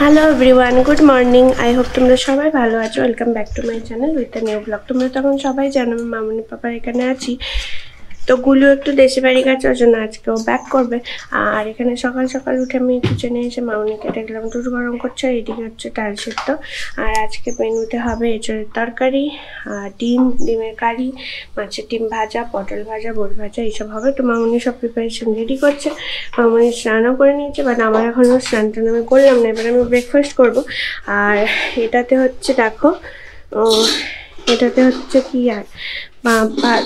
Hello everyone, good morning. I hope তোমরা সবাই ভালো আছো। Welcome back to my channel with a new blog. তোমরা তখন সবাই জানো আমি মামনি পাপার এখানে আছি। তো গুলো একটু দেশে বাড়ি গেছে, ওর জন্য আজকেও ব্যাক করবে। আর এখানে সকাল সকাল উঠে আমি কিচেনে এসে মামনিকে দেখলাম দুধ গরম করছে, এদিকে হচ্ছে ডাল সেদ্ধ। আর আজকে মেনুতে হবে এঁচড়ের তরকারি, ডিমের কারি, মাছের ডিম ভাজা, পটল ভাজা, বোট ভাজা, এইসব হবে। তো মামনি সব প্রিপারেশন রেডি করছে। মামনি স্নানও করে নিয়েছে, বাট আমার এখনও স্নান টান আমি করলাম না। এবার আমি ব্রেকফাস্ট করবো। আর এটাতে হচ্ছে দেখো, এটাতে হচ্ছে কি, আর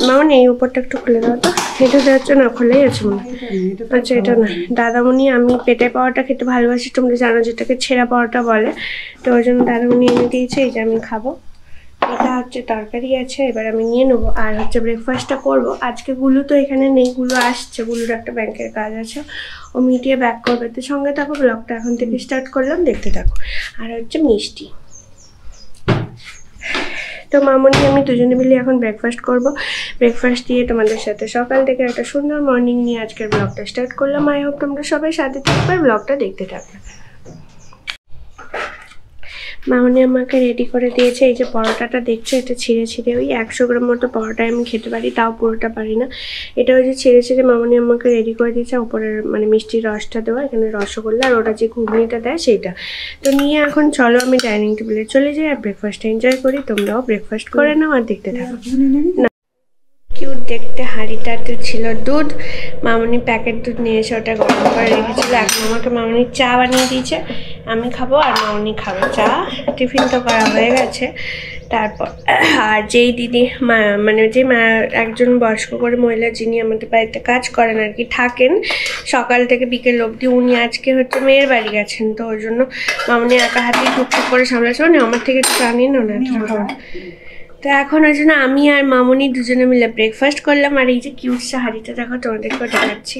মামনি এই উপরটা একটু খুলে দাও তো। এটাতে হচ্ছে না, খোলাই আছে মনে হয়। আচ্ছা, এটা না দাদামণি, আমি পেটে পাওয়াটা খেতে ভালোবাসি, তোমরা জানো, যেটাকে ছেঁড়া পাওয়াটা বলে। তো ওই জন্য দাদামণি এনে দিয়েছে, এই যে আমি খাবো। এটা হচ্ছে তরকারি আছে, এবার আমি নিয়ে নেবো। আর হচ্ছে ব্রেকফাস্টটা করবো। আজকে গুলু তো এখানে নেই, গুলু আসছে, গুলুর একটা ব্যাংকের কাজ আছে, ও মিটিয়ে ব্যাক করবে। তো সঙ্গে থাকো, ব্লগটা এখন থেকে স্টার্ট করলাম, দেখতে থাকো। আর হচ্ছে মিষ্টি। তো মামনি আমি দুজনে মিলে এখন ব্রেকফাস্ট করব। ব্রেকফাস্ট দিয়ে তোমাদের সাথে সকাল থেকে একটা সুন্দর মর্নিং নিয়ে আজকের ব্লগটা স্টার্ট করলাম। আই হোপ তোমরা সবাই সাথে থাকবে, ব্লগটা দেখতে থাকবে। মামনি আমাকে রেডি করে দিয়েছে। এই যে পরোটাটা দেখছো, এটা ছিঁড়ে ছিঁড়ে ওই 100 গ্রাম মতো পরোটায় আমি খেতে পারি, তাও পুরোটা পারি না। এটা ওই যে ছিঁড়ে ছিঁড়ে মামনি আমাকে রেডি করে দিয়েছে, উপরের মানে মিষ্টির রসটা দেওয়া, এখানে রসগোল্লা, আর ওরা যে ঘুগনিটা দেয় সেইটা। তো নিয়ে এখন চলো আমি ডাইনিং টেবিলে চলে যাই আর ব্রেকফাস্ট এনজয় করি। তোমরাও ব্রেকফাস্ট করে নাও আর দেখতে থাকো। কিউট দেখতে হাঁড়িটাতে ছিল দুধ। মামনি প্যাকেট দুধ নিয়ে এসে ওটা গরম করে রেখেছিল। এখন আমাকে মামনি চা বানিয়ে দিয়েছে, আমি খাবো আর মামনি খাবে চা। টিফিন তো করা হয়ে গেছে। তারপর আর যেই দিদি মানে যে একজন বয়স্ক করে মহিলা, যিনি আমাদের বাড়িতে কাজ করেন আর কি, থাকেন সকাল থেকে বিকেল অবধি, উনি আজকে হচ্ছে মেয়ের বাড়ি গেছেন। তো ওই জন্য মামনি একা হাতেই টুকটুক করে সামলাচ্ছে, মানে আমার থেকে একটু জানি না। তো এখন ওই জন্য আমি আর মামনি দুজনে মিলে ব্রেকফাস্ট করলাম। আর এই যে কিউট হাঁড়িটা দেখো, তোমাদেরকেও দেখাচ্ছি।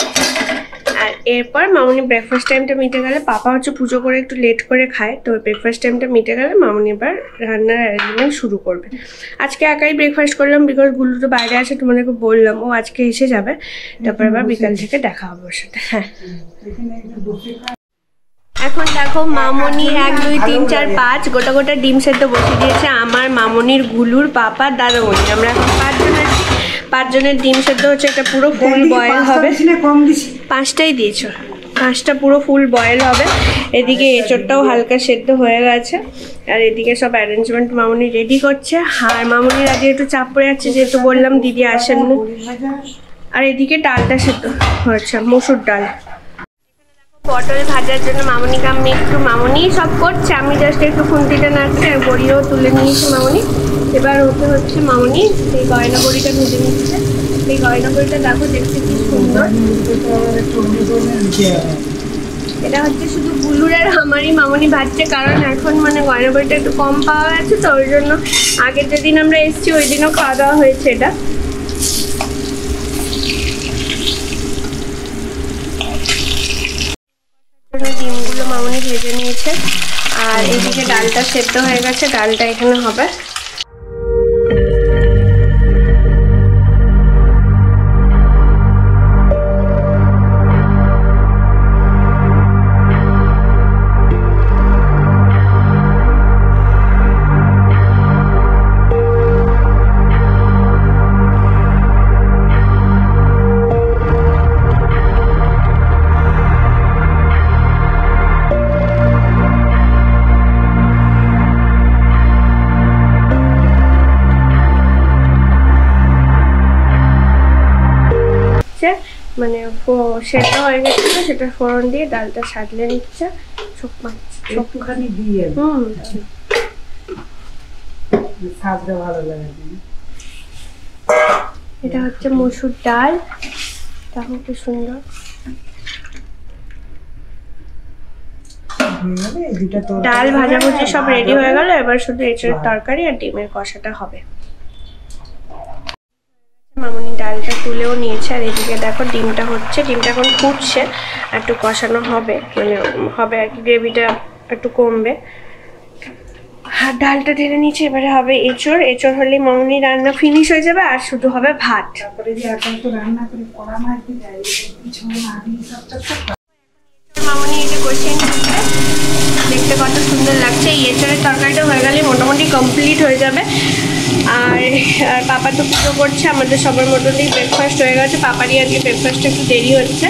আর এরপর মামনি ব্রেকফাস্ট টাইমটা মিটে গেলে, পাপা হচ্ছে পুজো করে একটু লেট করে খায়, তো ব্রেকফাস্ট টাইমটা মিটে গেলে মামনি এবার রান্নার অ্যারেঞ্জমেন্ট শুরু করবে। আজকে একাই ব্রেকফাস্ট করলাম, বিকজ গুলো তো বাইরে আছে, তোমাদেরকে বললাম ও আজকে এসে যাবে। তারপর এবার বিকাল থেকে দেখা হবে ওর সাথে। হ্যাঁ, এখন দেখো মামনি 1 2 3 4 5 গোটা গোটা ডিম সেদ্ধ বসিয়ে দিয়েছে। আমার, মামনির, গুলুর, পাপা, দাদামণি, আমরা এখন 5 জন আছি। 5 জনের ডিম সেদ্ধ হচ্ছে, একটা পুরো ফুল বয়েল হবে। 5টাই দিয়েছো, 5টা পুরো ফুল বয়েল হবে। এদিকে এঁচড়টাও হালকা সেদ্ধ হয়ে গেছে। আর এদিকে সব অ্যারেঞ্জমেন্ট মামনি রেডি করছে। আর মামনির আজকে একটু চাপ পড়ে যাচ্ছে, যেহেতু বললাম দিদি আসেননি। আর এদিকে ডালটা সেদ্ধ হচ্ছে, মসুর ডাল। পটল ভাজার জন্য মামনি সব করছে, আমি জাস্ট একটু খুন্তিটা নাড়ছি। আর বড়িও তুলে নিয়েছি মামনি। এবার ওকে হচ্ছে মামনি সেই গয়না বড়িটা ভেজে নিচ্ছে। সেই গয়না বড়িটা দেখো দেখতে কি সুন্দর। এটা হচ্ছে শুধু গুলুর আর আমারই মামনি ভাজছে, কারণ এখন মানে গয়না বড়িটা একটু কম পাওয়া গেছে। তো ওই জন্য আগের যেদিন আমরা এসেছি ওই দিনও খাওয়া দাওয়া হয়েছে এটা। ডিমগুলো মামনি ভেজে নিয়েছে। আর এইদিকে ডালটা সেদ্ধ হয়ে গেছে, ডালটা এখানে হবে। মানে সেটা হয়ে গেছে, সেটা ফোড়ন দিয়ে ডালটা সাজলে নিচ্ছে। সবখানি দিয়ে ভালো লাগে। এটা হচ্ছে মসুর ডাল, দেখো কি সুন্দর। ডাল ভাজাভুজি সব রেডি হয়ে গেল। এবার শুধু এঁচড়ের তরকারি আর ডিমের কষাটা হবে। মামনি ডালটা তুলেও নিয়েছে। আর এদিকে দেখো ডিমটা হচ্ছে, ডিমটা এখন ফুটছে, আর একটু কষানো হবে, মানে হবে আর কি, গ্রেভিটা একটু কমবে। আর ডালটা ঢেলে নিচে, এবারে হবে এঁচড়। এঁচড় হলে মামনি রান্না ফিনিশ হয়ে যাবে, আর শুধু হবে ভাত। মামনি এটা কষিয়ে নিচ্ছে, দেখতে কত সুন্দর লাগছে। এই এঁচড়ের তরকারিটা হয়ে গেলে মোটামুটি কমপ্লিট হয়ে যাবে। আর পাপা তো পুজো করছে, আমাদের সবার মতনই ব্রেকফাস্ট হয়ে গেছে। পাপারই আজকে ব্রেকফাস্টটা একটু দেরি হচ্ছে,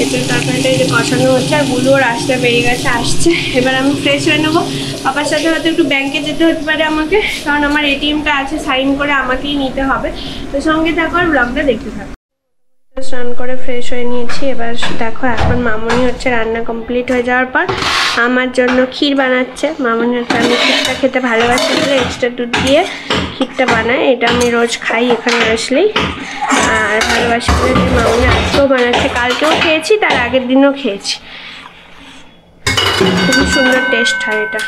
এঁচড়ের তরকারিটা এই যে কষানো হচ্ছে, আর গুলোর আসতে বেরিয়ে গেছে, আসছে। এবার আমি ফ্রেশ হয়ে নেবো। পাপার সাথে হয়তো একটু ব্যাংকে যেতে হতে পারে আমাকে, কারণ আমার এটিএমটা আছে, সাইন করে আমাকেই নিতে হবে। তো সঙ্গে থাকো আর ব্লগটা দেখতে থাকো। স্নান করে ফ্রেশ হয়ে নিয়েছি। এবার দেখো এখন মামনি হচ্ছে রান্না কমপ্লিট হয়ে যাওয়ার পর আমার জন্য ক্ষীর বানাচ্ছে। মামনি হচ্ছে, আমি ক্ষীরটা খেতে ভালোবাসি বলে এক্সট্রা দুধ দিয়ে ক্ষীরটা বানায়। এটা আমি রোজ খাই এখানে আসলেই, আর ভালোবাসি বলে মামনি আজকেও বানাচ্ছে। কালকেও খেয়েছি, তার আগের দিনও খেয়েছি। খুবই সুন্দর টেস্ট হয় এটা।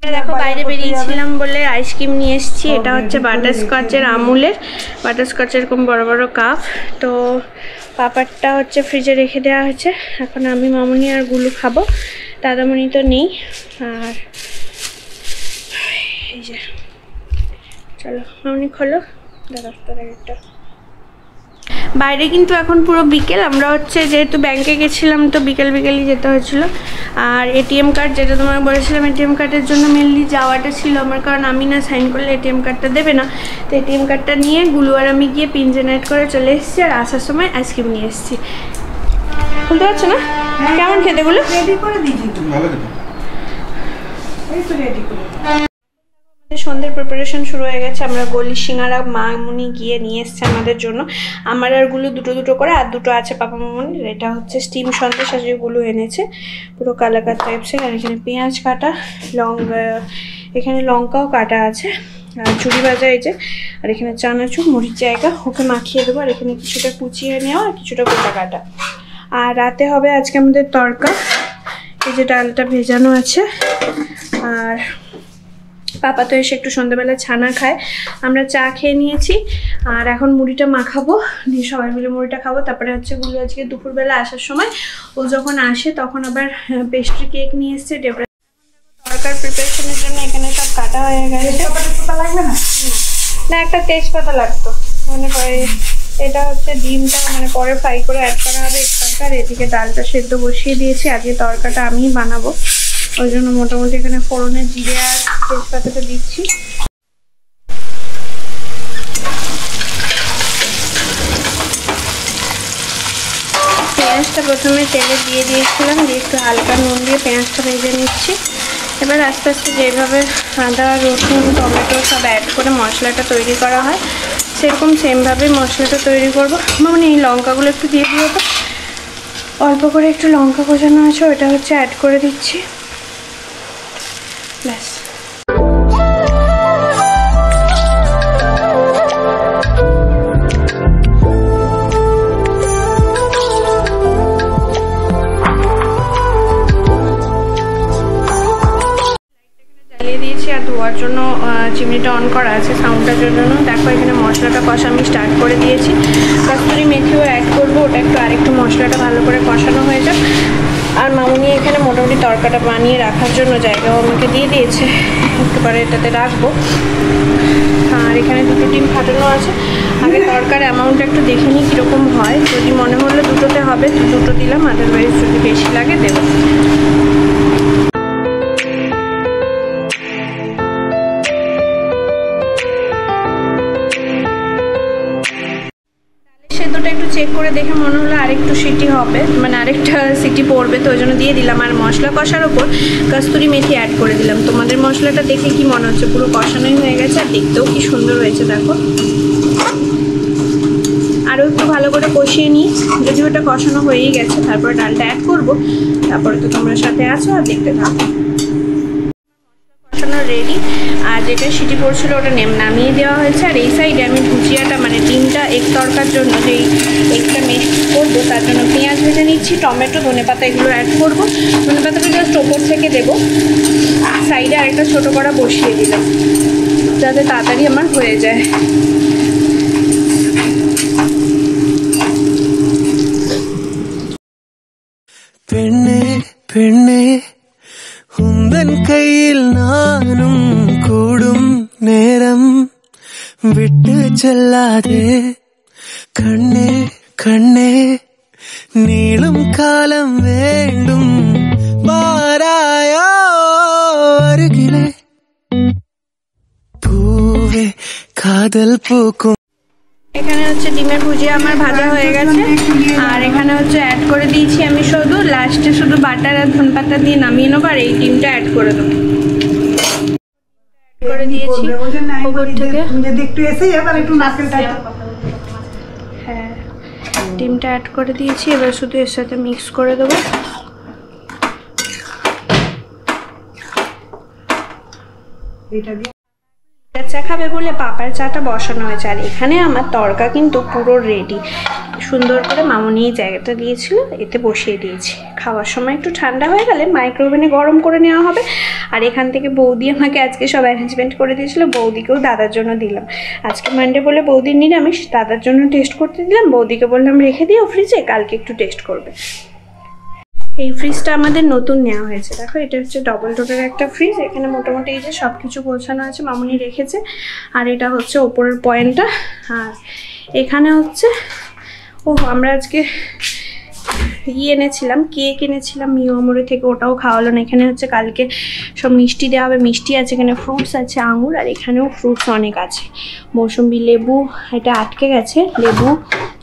দেখো বাইরে বেরিয়েছিলাম বলে আইসক্রিম নিয়ে এসেছি। এটা হচ্ছে বাটারস্কচের, আমুলের বাটারস্কচের, এরকম বড় বড় কাপ। তো পাপারটা হচ্ছে ফ্রিজে রেখে দেওয়া হয়েছে। এখন আমি মামনি আর গুলু খাবো, দাদামণি তো নেই। আর এই যে চলো মামনি খোলো দাদা একটা। বাইরে কিন্তু এখন পুরো বিকেল। আমরা হচ্ছে যেহেতু ব্যাংকে গেছিলাম তো বিকেলই যেতে হয়েছিল। আর এটিএম কার্ড, যেটা তোমাকে বলেছিলাম, এটিএম কার্ডের জন্য মেনলি যাওয়াটা ছিল আমার, কারণ আমি না সাইন করলে এটিএম কার্ডটা দেবে না। তো এটিএম কার্ডটা নিয়ে গুলু আর আমি গিয়ে পিন জেনারেট করে চলে এসেছি। আর আসার সময় আইসক্রিম নিয়ে এসেছি। খুলতে পারছো না? কেমন খেতে গুলো? রেডি করে দিয়েছি, ভালো খেতে। এই তো রেডি করে। সন্ধ্যের প্রিপারেশন শুরু হয়ে গেছে। আমরা গলি সিঙ্গারা মামনি গিয়ে নিয়ে এসছে আমাদের জন্য। আমার আর গুলো দুটো করে, আর দুটো আছে পাপা মামনির। এটা হচ্ছে স্টিম সন্দেশ, আজকে গুলো এনেছে পুরো কালাকার টাইপসের। আর এখানে পেঁয়াজ কাটা, এখানে লঙ্কাও কাটা আছে, আর ঝুড়ি ভাজা এই যে। আর এখানে চানাচুর, মরিচ জায়গা, ওকে মাখিয়ে দেবো। আর এখানে কিছুটা কুচিয়ে নেওয়া, আর কিছুটা গোটা কাটা। আর রাতে হবে আজকে আমাদের তড়কা। এই যে ডালটা ভেজানো আছে। আর পাপা তো এসে একটু সন্ধ্যাবেলা ছানা খায়, আমরা চা খেয়ে নিয়েছি। আর এখন মুড়িটা মাখাবো, দিয়ে সবাই মিলে মুড়িটা খাবো। তারপরে হচ্ছে গুলো আজকে দুপুরবেলা আসার সময়, ও যখন আসে তখন আবার পেস্ট্রি কেক নিয়ে এসছে। তরকার প্রিপারেশনের জন্য এখানে সব কাটা হয়ে গেছে। লাগবে না, না একটা তেজপাতা লাগতো। মনে করে এটা হচ্ছে ডিমটা মানে পরে ফ্রাই করে অ্যাড করা হবে এক্সট্রা। এদিকে ডালটা সেদ্ধ বসিয়ে দিয়েছি, আজকে তরকাটা আমিই বানাবো, ওই জন্য মোটামুটি এখানে ফোড়নে জিরে আর তেজপাতাটা দিচ্ছি। পেঁয়াজটা প্রথমে তেলে দিয়ে দিয়েছিলাম, দিয়ে একটু হালকা নুন দিয়ে পেঁয়াজটা ভেজে নিচ্ছি। এবার আস্তে আস্তে যেভাবে আদা, রসুন, টমেটো সব অ্যাড করে মশলাটা তৈরি করা হয়, সেরকম সেমভাবে মশলাটা তৈরি করবো। মানে এই লঙ্কাগুলো একটু দিয়ে দিও তো, অল্প করে একটু লঙ্কা কোচানো আছে, ওটা হচ্ছে অ্যাড করে দিচ্ছি, ব্যাস। আর ধোয়ার জন্য চিমনিটা অন করা আছে সাউন্ডটার জন্য। দেখো এখানে মশলাটা কষা আমি স্টার্ট করে দিয়েছি। কস্তুরি মেথিও অ্যাড করবো, ওটা একটু আরেকটু মশলাটা ভালো করে কষানো হয়ে যাক। আর মামনি এখানে মোটামুটি তরকাটা বানিয়ে রাখার জন্য জায়গাও আমাকে দিয়ে দিয়েছে, একটু পরে এটাতে রাখবো। আর এখানে দুটো ডিম ফাটানো আছে। আগে তরকার অ্যামাউন্টটা একটু দেখে নিই কীরকম হয়, যদি মনে হলো দুটোতে হবে তো দুটো দিলাম, আদারওয়াইজ যদি বেশি লাগে দেবো। সেদ্ধটা একটু চেক করে দেখে মনে হলো আরেকটু সিটি হবে, মানে আরেকটা সিটি পড়বে, তো ওই জন্য দিয়ে দিলাম। আর মশলা কষার ওপর কস্তুরি মেথি অ্যাড করে দিলাম। তোমাদের মশলাটা দেখে কি মনে হচ্ছে? পুরো কষানোই হয়ে গেছে, আর দেখতেও কি সুন্দর হয়েছে দেখো। আরও একটু ভালো করে কষিয়ে নিই, যদি ওটা কষানো হয়েই গেছে তারপরে ডালটা অ্যাড করবো। তারপরে তো তোমরা সাথে আছো, আর দেখতে থাকো। কষানো রেডি। আর যেটা সিটি পড়ছিল ওটা নামিয়ে দেওয়া হয়েছে। আর এই সাইডে আমি ভুজিয়াটা মানে ডিমটা এক তরকার জন্য যেই এগটা মেশ করবো তার জন্য পেঁয়াজ ভেজে নিচ্ছি, টমেটো, ধনেপাতা এগুলো অ্যাড করবো। ধনেপাতাটা জাস্ট ওপর থেকে দেবো। সাইডে আরেকটা ছোটো কড়া বসিয়ে দিলাম যাতে তাড়াতাড়ি আমার হয়ে যায়। പെണ്ണേ പെണ്ണേ ഉന്തൻ കയ്യിൽ നാനും കൂടും നേരം വിട്ട് ചെല്ലാതെ കണ്ണേ കണ്ണേ നീളും കാലം വേണ്ടും പാരായോർകിലെ പൂവേ കാതൽ പൂക്കും। এখানে হচ্ছে ডিমের ভুজিয়া আমার ভাজা হয়ে গেছে, আর এখানে হচ্ছে অ্যাড করে দিয়েছি আমি শুধু লাস্টে শুধু বাটার আর ধনেপাতা দিয়ে নামিয়ে নেবো, আর এই ডিমটা অ্যাড করে দেবো। করে দিয়েছি উপর থেকে, হ্যাঁ ডিমটা অ্যাড করে দিয়েছি, এবার শুধু এর সাথে মিক্স করে দেবো। চা খাবে বলে পাপার চাটা বসানো হয়েছে, আর এখানে আমার তরকা কিন্তু পুরো রেডি। সুন্দর করে মামনি এই জায়গাটা দিয়েছিল, এতে বসিয়ে দিয়েছি। খাওয়ার সময় একটু ঠান্ডা হয়ে গেলে মাইক্রোওভেনে গরম করে নেওয়া হবে। আর এখান থেকে বৌদি আমাকে আজকে সব অ্যারেঞ্জমেন্ট করে দিয়েছিল, বৌদিকেও দাদার জন্য দিলাম। আজকে মানডে বলে বৌদির নিরামিষ, দাদার জন্য টেস্ট করতে দিলাম। বৌদিকে বললাম রেখে দিও ফ্রিজে, কালকে একটু টেস্ট করবে। এই ফ্রিজটা আমাদের নতুন নেওয়া হয়েছে, দেখো এটা হচ্ছে ডবল ডোরের একটা ফ্রিজ। এখানে মোটামুটি এই যে সব কিছু গোছানো আছে, মামুনি রেখেছে। আর এটা হচ্ছে ওপরের পয়েন্টটা, আর এখানে হচ্ছে আমরা আজকে এনেছিলাম, কেক এনেছিলাম মিওমোড়ে থেকে, ওটাও খাওয়ালো না। এখানে হচ্ছে কালকে সব মিষ্টি দেওয়া হবে, মিষ্টি আছে, এখানে ফ্রুটস আছে, আঙুর, আর এখানেও ফ্রুটস অনেক আছে, মৌসুম্বি, লেবু, এটা আটকে গেছে লেবু,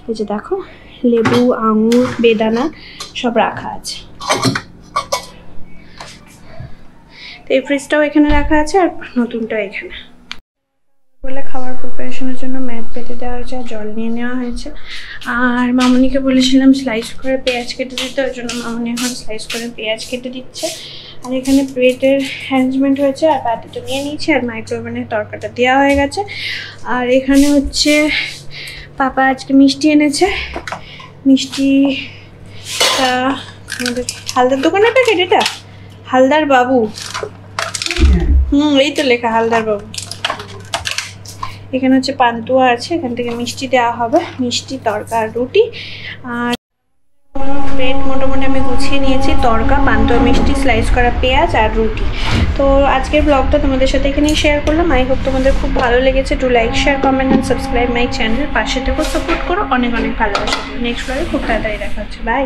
এই যে দেখো লেবু, আঙুর, বেদানা সব রাখা আছে। তো এই ফ্রিজটাও এখানে রাখা আছে, আর নতুনটাও এখানে। বলে খাবার প্রিপারেশনের জন্য ম্যাট পেতে দেওয়া হয়েছে, আর জল নিয়ে নেওয়া হয়েছে। আর মামনিকে বলেছিলাম স্লাইস করে পেঁয়াজ কেটে দিতে, ওই জন্য মামনি এখন স্লাইস করে পেঁয়াজ কেটে দিচ্ছে। আর এখানে প্লেটের অ্যারেঞ্জমেন্ট হয়েছে, আর বাটিটা নিয়ে নিয়েছি, আর মাইক্রোওভেনের তরকাটা দেওয়া হয়ে গেছে। আর এখানে হচ্ছে পাপা আজকে মিষ্টি এনেছে, মিষ্টিটা আমাদের হালদার দোকানের প্যাকেট, এটা হালদার বাবু, এই তো লেখা হালদার বাবু। এখানে হচ্ছে পান্তুয়া আছে, এখান থেকে মিষ্টি দেওয়া হবে, মিষ্টি, তরকা আর রুটি। আর প্লেট মোটামুটি আমি গুছিয়ে নিয়েছি, তরকা, পান্তুয়া, মিষ্টি, স্লাইস করা পেঁয়াজ আর রুটি। তো আজকের ব্লগটা তোমাদের সাথে এখানেই শেয়ার করলাম। আই হোপ তোমাদের খুব ভালো লেগেছে। To like, share, comment and subscribe my channel. পাশে থেকেও সাপোর্ট করো, অনেক অনেক ভালোবাসা। নেক্সট ব্লগে খুব তাড়াতাড়ি দেখা হচ্ছে, বাই।